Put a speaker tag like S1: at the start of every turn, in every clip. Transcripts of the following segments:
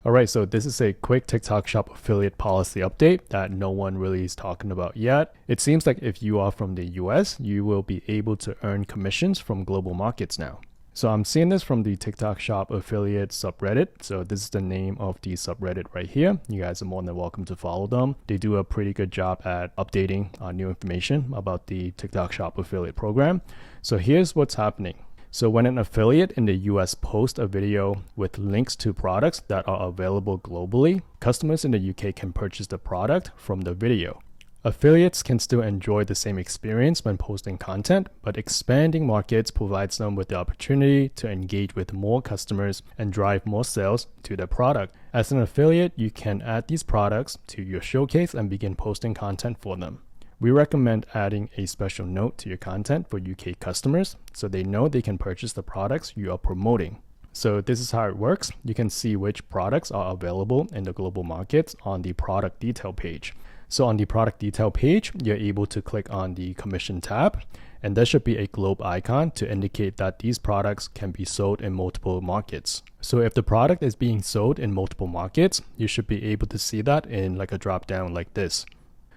S1: Alright, so this is a quick TikTok Shop affiliate policy update that no one really is talking about yet. It seems like if you are from the US, you will be able to earn commissions from global markets now. So I'm seeing this from the TikTok Shop affiliate subreddit. So this is the name of the subreddit right here. You guys are more than welcome to follow them. They do a pretty good job at updating new information about the TikTok Shop affiliate program. So here's what's happening. So when an affiliate in the US posts a video with links to products that are available globally, customers in the UK can purchase the product from the video. Affiliates can still enjoy the same experience when posting content, but expanding markets provides them with the opportunity to engage with more customers and drive more sales to their product. As an affiliate, you can add these products to your showcase and begin posting content for them. We recommend adding a special note to your content for UK customers so they know they can purchase the products you are promoting. So this is how it works. You can see which products are available in the global markets on the product detail page. So on the product detail page, you're able to click on the commission tab, and there should be a globe icon to indicate that these products can be sold in multiple markets. So if the product is being sold in multiple markets, you should be able to see that in like a drop down like this.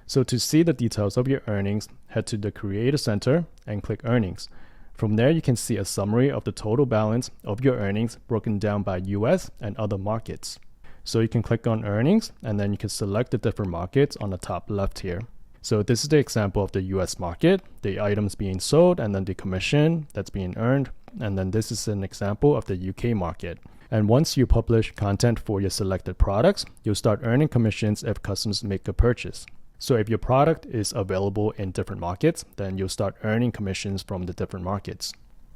S1: So to see the details of your earnings, head to the Creator Center and click Earnings. From there, you can see a summary of the total balance of your earnings broken down by US and other markets. So you can click on Earnings and then you can select the different markets on the top left here. So this is the example of the US market, the items being sold and then the commission that's being earned. And then this is an example of the UK market. And once you publish content for your selected products, you'll start earning commissions if customers make a purchase. So if your product is available in different markets, then you'll start earning commissions from the different markets.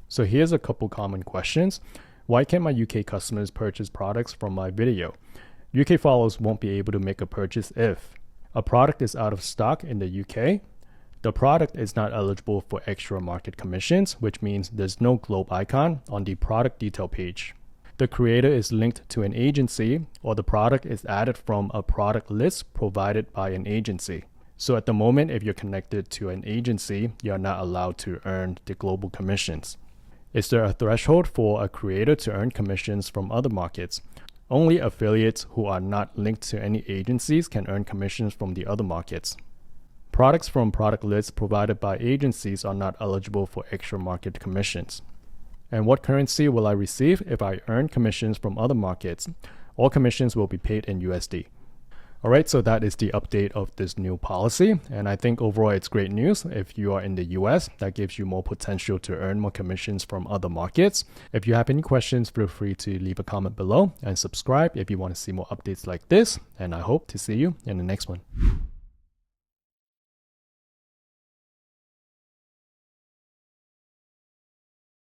S1: So here's a couple common questions. Why can't my UK customers purchase products from my video? UK followers won't be able to make a purchase if a product is out of stock in the UK, the product is not eligible for extra market commissions, which means there's no globe icon on the product detail page. The creator is linked to an agency, or the product is added from a product list provided by an agency. So at the moment, if you're connected to an agency, you're not allowed to earn the global commissions. Is there a threshold for a creator to earn commissions from other markets? Only affiliates who are not linked to any agencies can earn commissions from the other markets. Products from product lists provided by agencies are not eligible for extra market commissions. And what currency will I receive if I earn commissions from other markets? All commissions will be paid in USD. Alright, so that is the update of this new policy. And I think overall it's great news. If you are in the US, that gives you more potential to earn more commissions from other markets. If you have any questions, feel free to leave a comment below and subscribe if you want to see more updates like this. And I hope to see you in the next one.